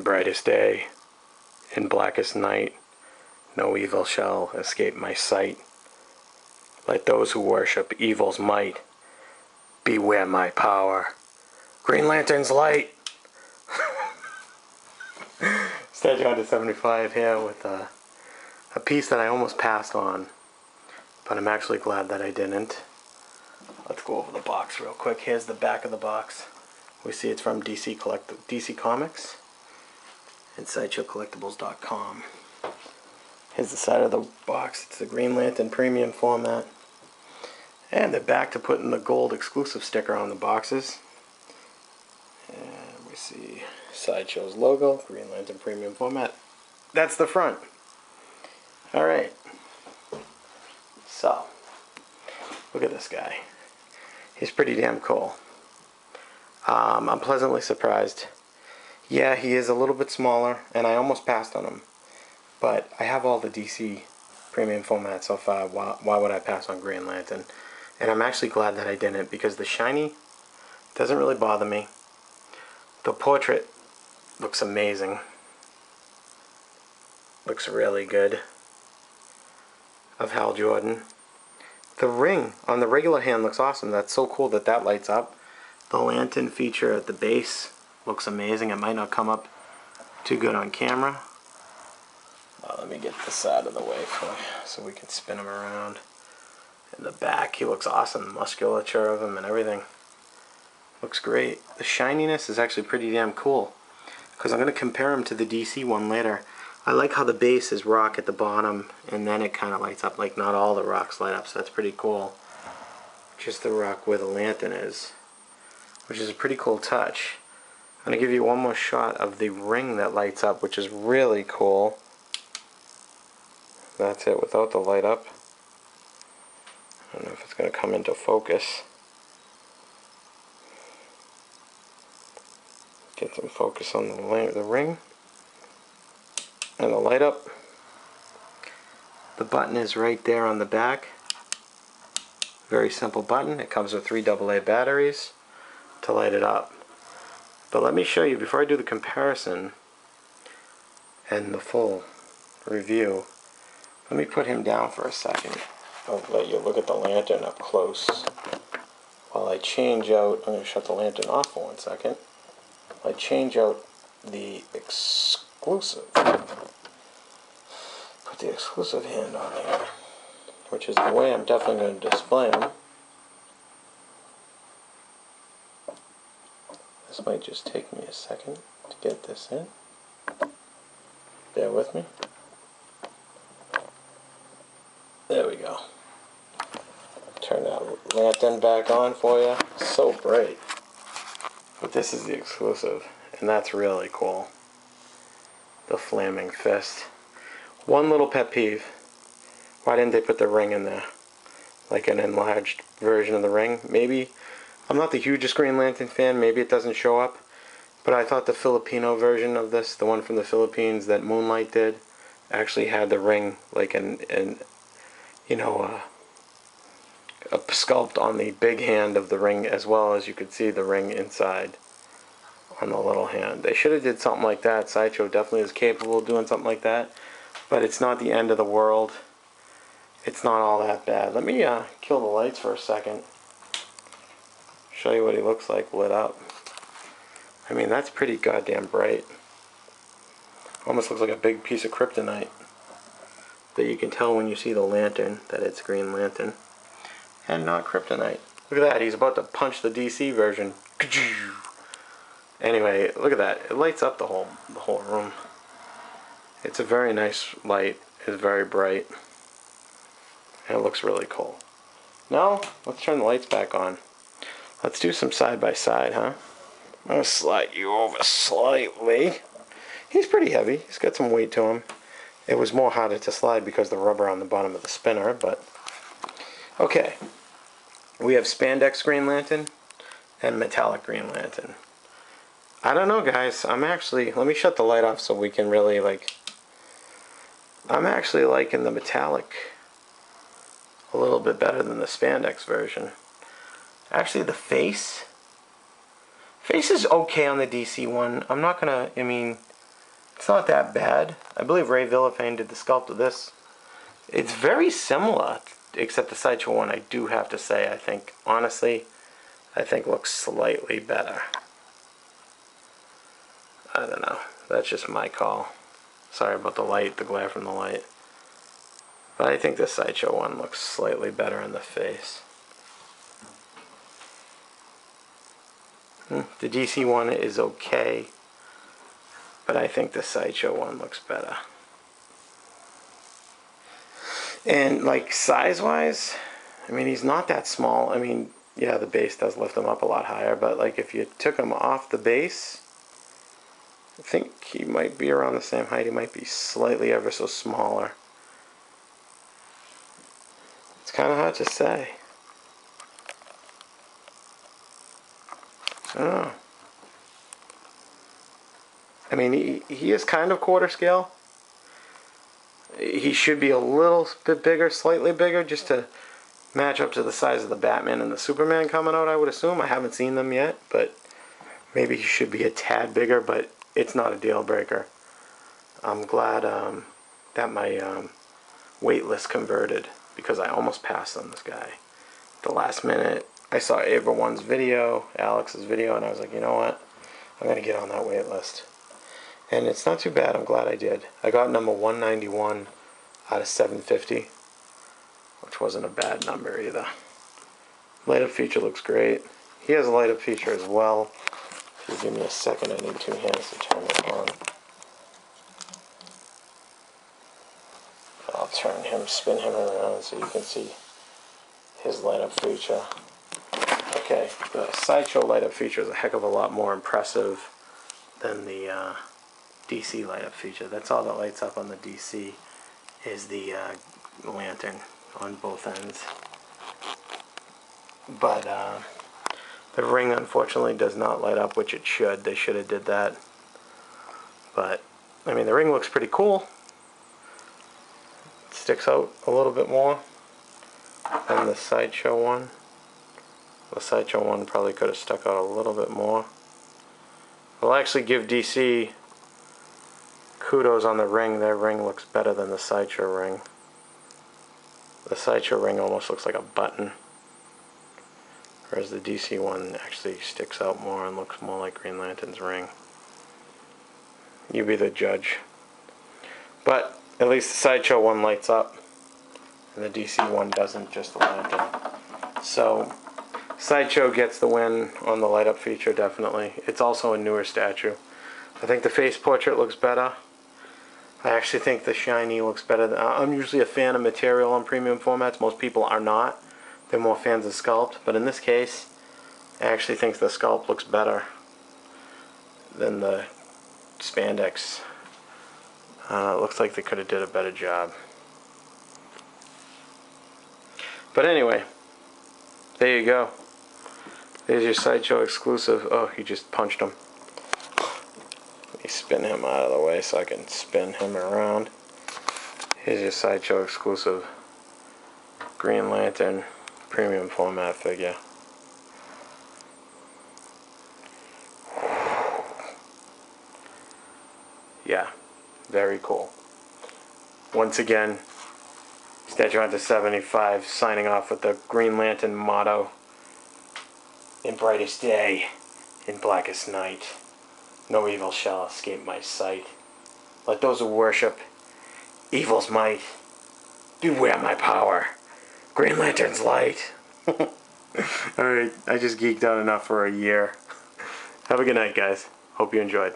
brightest day, in blackest night, no evil shall escape my sight. Let those who worship evil's might beware my power. Green Lantern's light. Statue under 75 here with a piece that I almost passed on, but I'm actually glad that I didn't. Let's go over the box real quick. Here's the back of the box. We see it's from DC Comics and SideshowCollectibles.com. Here's the side of the box. It's the Green Lantern premium format. And they're back to putting the gold exclusive sticker on the boxes. And we see Sideshow's logo, Green Lantern premium format. That's the front. Alright. So, look at this guy. He's pretty damn cool. I'm pleasantly surprised. Yeah, he is a little bit smaller, and I almost passed on him. But I have all the DC premium formats so far. Why would I pass on Green Lantern? And I'm actually glad that I didn't, because the shiny doesn't really bother me. The portrait looks amazing. Looks really good. Of Hal Jordan. The ring on the regular hand looks awesome. That's so cool that that lights up. The lantern feature at the base looks amazing. It might not come up too good on camera. Let me get this out of the way so we can spin him around. In the back, he looks awesome. The musculature of him and everything looks great. The shininess is actually pretty damn cool, because I'm going to compare him to the DC one later. I like how the base is rock at the bottom, and then it kind of lights up. Like, not all the rocks light up, so that's pretty cool. Just the rock where the lantern is, which is a pretty cool touch. I'm going to give you one more shot of the ring that lights up, which is really cool. That's it without the light up. I don't know if it's going to come into focus. Get some focus on the ring. And the light up. The button is right there on the back. Very simple button. It comes with 3 AA batteries to light it up. But let me show you, before I do the comparison and the full review, let me put him down for a second. I'll let you look at the lantern up close. While I change out, I'm going to shut the lantern off for 1 second. I change out the exclusive. Put the exclusive hand on here, which is the way I'm definitely going to display them. This might just take me a second to get this in. Bear with me. There we go. Turn that lantern back on for you. So bright. But this is the exclusive, and that's really cool. The flaming fist. One little pet peeve. Why didn't they put the ring in there? Like an enlarged version of the ring? Maybe. I'm not the hugest Green Lantern fan. Maybe it doesn't show up. But I thought the Filipino version of this, the one from the Philippines that Moonlight did, actually had the ring like a sculpt on the big hand of the ring, as well as you could see the ring inside on the little hand. They should have did something like that. Sideshow definitely is capable of doing something like that, but it's not the end of the world. It's not all that bad. Let me kill the lights for a second. Show you what he looks like lit up. I mean, that's pretty goddamn bright. Almost looks like a big piece of kryptonite. That you can tell when you see the lantern that it's Green Lantern and not kryptonite. Look at that, he's about to punch the DC version. Anyway, look at that. It lights up the whole room. It's a very nice light. It's very bright. And it looks really cool. Now, let's turn the lights back on. Let's do some side by side, huh? I'm going to slide you over slightly. He's pretty heavy. He's got some weight to him. It was more harder to slide because of the rubber on the bottom of the spinner, but okay. We have spandex Green Lantern and metallic Green Lantern. I don't know, guys. I'm actually, let me shut the light off so we can really I'm actually liking the metallic a little bit better than the spandex version. Actually, the face is okay on the DC one. I'm not gonna, I mean, It's not that bad. I believe Ray Villafane did the sculpt of this. It's very similar, except the Sideshow one, I do have to say, I think, honestly, I think looks slightly better. I don't know. That's just my call. Sorry about the light, the glare from the light. But I think the Sideshow one looks slightly better in the face. The DC one is okay, but I think the Sideshow one looks better. And like size-wise, I mean, he's not that small. I mean, yeah, the base does lift him up a lot higher, but like if you took him off the base, I think he might be around the same height. He might be slightly ever so smaller. It's kind of hard to say. I don't know. I mean, he is kind of quarter scale. He should be a little bit bigger, slightly bigger, just to match up to the size of the Batman and the Superman coming out, I would assume. I haven't seen them yet, but maybe he should be a tad bigger, but it's not a deal breaker. I'm glad that my wait list converted, because I almost passed on this guy. The last minute, I saw Abrawan's video, Alex's video, and I was like, you know what? I'm going to get on that wait list. And it's not too bad. I'm glad I did. I got number 191 out of 750, which wasn't a bad number either. Light up feature looks great. He has a light up feature as well. If you give me a second, I need 2 hands to turn it on. I'll turn him, spin him around so you can see his light up feature. Okay, the Sideshow light up feature is a heck of a lot more impressive than the DC light up feature. That's all that lights up on the DC is the lantern on both ends. But the ring unfortunately does not light up, which it should. They should have did that. But I mean, the ring looks pretty cool. It sticks out a little bit more than the Sideshow one. The Sideshow one probably could have stuck out a little bit more. I'll actually give DC kudos on the ring. Their ring looks better than the Sideshow ring. The Sideshow ring almost looks like a button, whereas the DC one actually sticks out more and looks more like Green Lantern's ring. You be the judge. But at least the Sideshow one lights up, and the DC one doesn't, just the lantern. So Sideshow gets the win on the light up feature, definitely. It's also a newer statue. I think the face portrait looks better. I actually think the shiny looks better. I'm usually a fan of material on premium formats. Most people are not. They're more fans of sculpt. But in this case, I actually think the sculpt looks better than the spandex. It looks like they could have did a better job. But anyway, there you go. There's your Sideshow exclusive. Oh, he just punched him. Let me spin him out of the way so I can spin him around. Here's your Sideshow exclusive Green Lantern premium format figure. Yeah, very cool. Once again, Statue Hunter 75 signing off with the Green Lantern motto: in brightest day, in blackest night, no evil shall escape my sight. Let those who worship evil's might beware my power. Green Lantern's light. Alright, I just geeked out enough for a year. Have a good night, guys. Hope you enjoyed.